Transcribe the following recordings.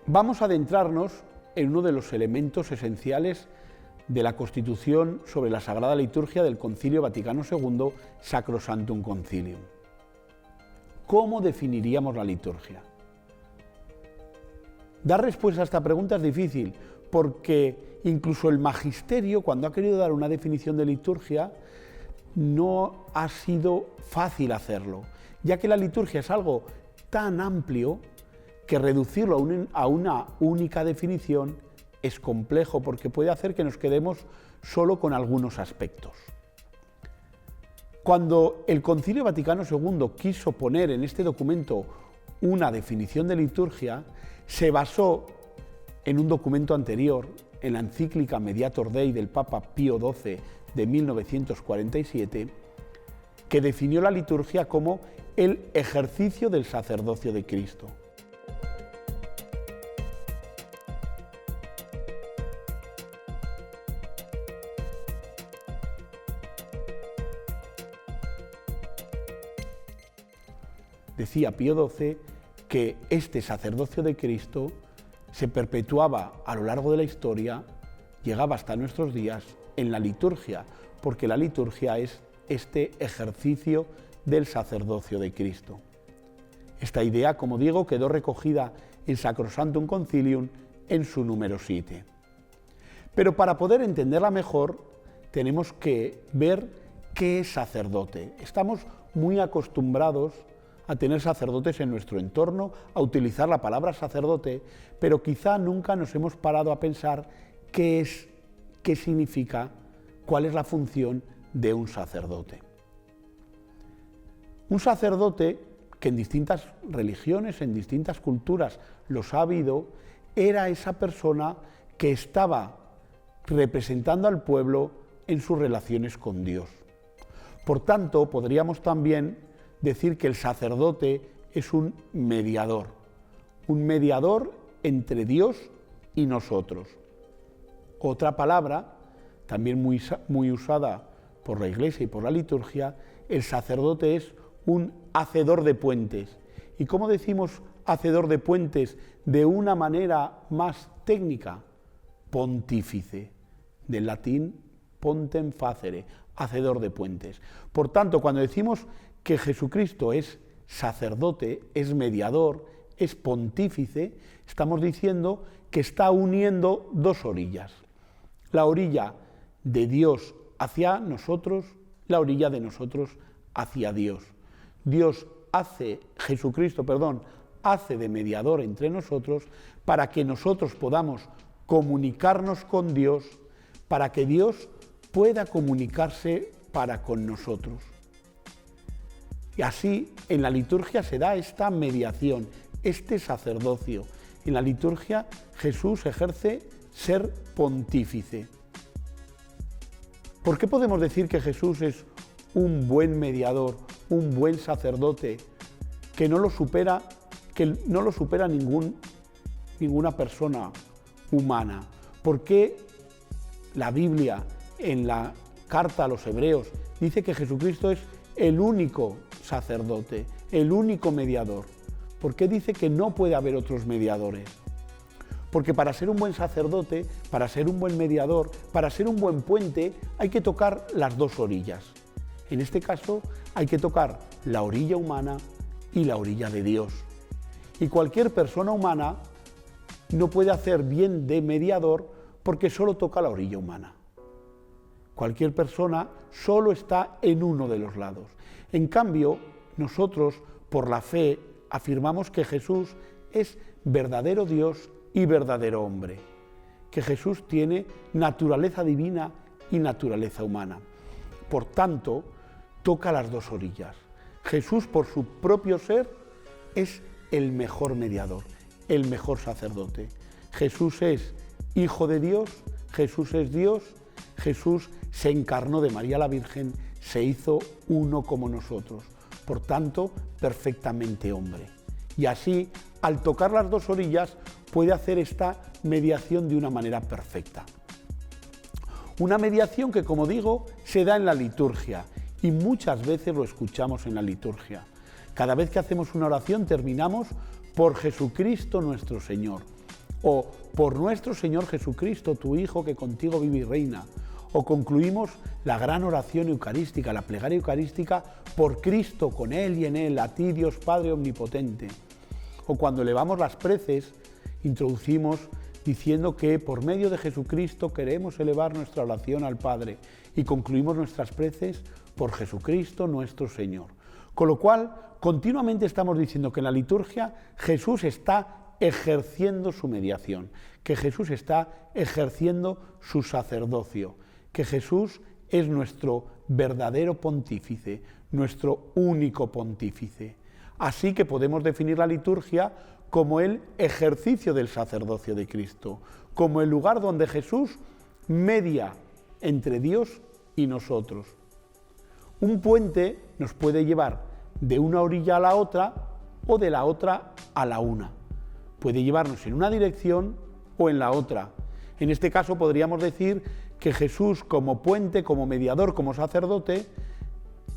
Vamos a adentrarnos en uno de los elementos esenciales de la Constitución sobre la Sagrada Liturgia del Concilio Vaticano II, Sacrosanctum Concilium. ¿Cómo definiríamos la liturgia? Dar respuesta a esta pregunta es difícil, porque incluso el magisterio, cuando ha querido dar una definición de liturgia, no ha sido fácil hacerlo, ya que la liturgia es algo tan amplio que reducirlo a una única definición es complejo, porque puede hacer que nos quedemos solo con algunos aspectos. Cuando el Concilio Vaticano II quiso poner en este documento una definición de liturgia, se basó en un documento anterior, en la encíclica Mediator Dei del Papa Pío XII de 1947, que definió la liturgia como el ejercicio del sacerdocio de Cristo. Decía Pío XII que este sacerdocio de Cristo se perpetuaba a lo largo de la historia, llegaba hasta nuestros días en la liturgia, porque la liturgia es este ejercicio del sacerdocio de Cristo. Esta idea, como digo, quedó recogida en Sacrosanctum Concilium en su número 7. Pero para poder entenderla mejor, tenemos que ver qué es sacerdote. Estamos muy acostumbrados a tener sacerdotes en nuestro entorno, a utilizar la palabra sacerdote, pero quizá nunca nos hemos parado a pensar qué significa, cuál es la función de un sacerdote. Un sacerdote, que en distintas religiones, en distintas culturas los ha habido, era esa persona que estaba representando al pueblo en sus relaciones con Dios. Por tanto, podríamos también decir que el sacerdote es un mediador entre Dios y nosotros. Otra palabra, también muy usada por la Iglesia y por la liturgia, el sacerdote es un hacedor de puentes. ¿Y cómo decimos hacedor de puentes de una manera más técnica? Pontífice, del latín pontem facere, hacedor de puentes. Por tanto, cuando decimos que Jesucristo es sacerdote, es mediador, es pontífice, estamos diciendo que está uniendo dos orillas. La orilla de Dios hacia nosotros, la orilla de nosotros hacia Dios. Jesucristo hace de mediador entre nosotros para que nosotros podamos comunicarnos con Dios, para que Dios pueda comunicarse para con nosotros. Y así en la liturgia se da esta mediación, este sacerdocio. En la liturgia Jesús ejerce ser pontífice. ¿Por qué podemos decir que Jesús es un buen mediador, un buen sacerdote, que no lo supera ninguna persona humana? ¿Por qué la Biblia, en la carta a los Hebreos, dice que Jesucristo es el único sacerdote, el único mediador? ¿Por qué dice que no puede haber otros mediadores? Porque para ser un buen sacerdote, para ser un buen mediador, para ser un buen puente, hay que tocar las dos orillas. En este caso, hay que tocar la orilla humana y la orilla de Dios. Y cualquier persona humana no puede hacer bien de mediador porque solo toca la orilla humana. Cualquier persona solo está en uno de los lados. En cambio, nosotros, por la fe, afirmamos que Jesús es verdadero Dios y verdadero hombre, que Jesús tiene naturaleza divina y naturaleza humana. Por tanto, toca las dos orillas. Jesús, por su propio ser, es el mejor mediador, el mejor sacerdote. Jesús es Hijo de Dios, Jesús es Dios, Jesús se encarnó de María la Virgen, se hizo uno como nosotros, por tanto, perfectamente hombre. Y así, al tocar las dos orillas, puede hacer esta mediación de una manera perfecta. Una mediación que, como digo, se da en la liturgia y muchas veces lo escuchamos en la liturgia. Cada vez que hacemos una oración terminamos por Jesucristo nuestro Señor. o por nuestro Señor Jesucristo, tu Hijo, que contigo vive y reina. O concluimos la gran oración eucarística, la plegaria eucarística, por Cristo, con Él y en Él, a ti Dios Padre Omnipotente. O cuando elevamos las preces, introducimos diciendo que por medio de Jesucristo queremos elevar nuestra oración al Padre y concluimos nuestras preces por Jesucristo nuestro Señor. Con lo cual, continuamente estamos diciendo que en la liturgia Jesús está ejerciendo su mediación, que Jesús está ejerciendo su sacerdocio, que Jesús es nuestro verdadero pontífice, nuestro único pontífice. Así que podemos definir la liturgia como el ejercicio del sacerdocio de Cristo, como el lugar donde Jesús media entre Dios y nosotros. Un puente nos puede llevar de una orilla a la otra o de la otra a la una. Puede llevarnos en una dirección o en la otra. En este caso podríamos decir que Jesús, como puente, como mediador, como sacerdote,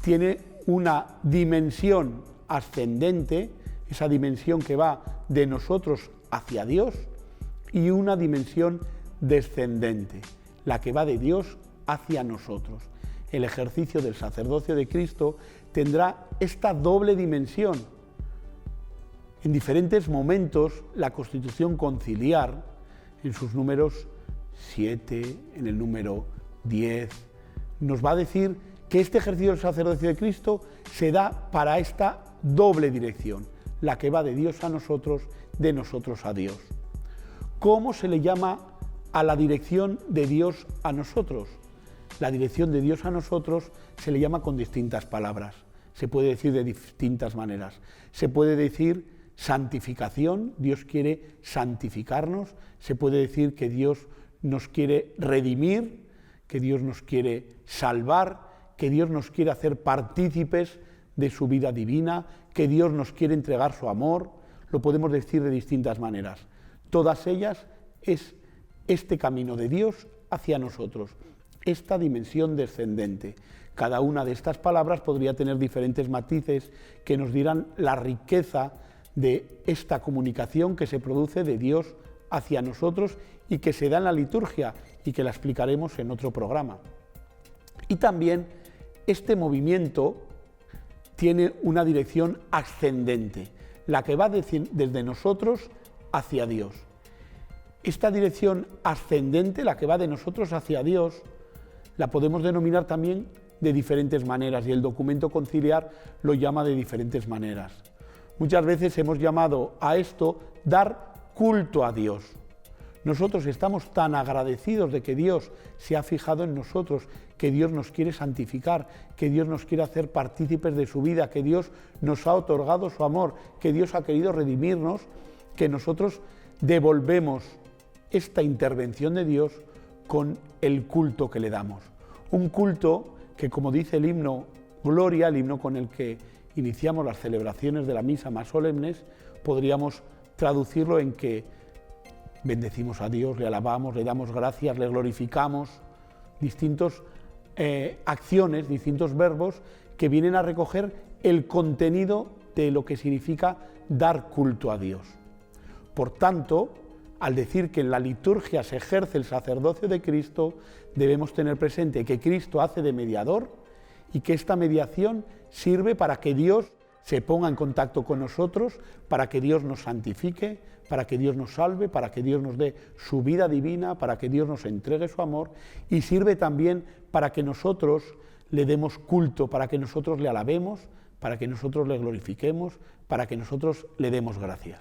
tiene una dimensión ascendente, esa dimensión que va de nosotros hacia Dios, y una dimensión descendente, la que va de Dios hacia nosotros. El ejercicio del sacerdocio de Cristo tendrá esta doble dimensión. En diferentes momentos, la Constitución Conciliar, en sus números 7, en el número 10, nos va a decir que este ejercicio del sacerdocio de Cristo se da para esta doble dirección, la que va de Dios a nosotros, de nosotros a Dios. ¿Cómo se le llama a la dirección de Dios a nosotros? La dirección de Dios a nosotros se le llama con distintas palabras, se puede decir de distintas maneras. Se puede decir santificación, Dios quiere santificarnos, se puede decir que Dios nos quiere redimir, que Dios nos quiere salvar, que Dios nos quiere hacer partícipes de su vida divina, que Dios nos quiere entregar su amor. Lo podemos decir de distintas maneras. Todas ellas es este camino de Dios hacia nosotros, esta dimensión descendente. Cada una de estas palabras podría tener diferentes matices que nos dirán la riqueza de esta comunicación que se produce de Dios hacia nosotros y que se da en la liturgia y que la explicaremos en otro programa. Y también este movimiento tiene una dirección ascendente, la que va desde nosotros hacia Dios. Esta dirección ascendente, la que va de nosotros hacia Dios, la podemos denominar también de diferentes maneras y el documento conciliar lo llama de diferentes maneras. Muchas veces hemos llamado a esto dar culto a Dios. Nosotros estamos tan agradecidos de que Dios se ha fijado en nosotros, que Dios nos quiere santificar, que Dios nos quiere hacer partícipes de su vida, que Dios nos ha otorgado su amor, que Dios ha querido redimirnos, que nosotros devolvemos esta intervención de Dios con el culto que le damos. Un culto que, como dice el himno Gloria, el himno con el que iniciamos las celebraciones de la misa más solemnes, podríamos traducirlo en que bendecimos a Dios, le alabamos, le damos gracias, le glorificamos, distintas acciones, distintos verbos que vienen a recoger el contenido de lo que significa dar culto a Dios. Por tanto, al decir que en la liturgia se ejerce el sacerdocio de Cristo, debemos tener presente que Cristo hace de mediador y que esta mediación sirve para que Dios se ponga en contacto con nosotros, para que Dios nos santifique, para que Dios nos salve, para que Dios nos dé su vida divina, para que Dios nos entregue su amor, y sirve también para que nosotros le demos culto, para que nosotros le alabemos, para que nosotros le glorifiquemos, para que nosotros le demos gracias.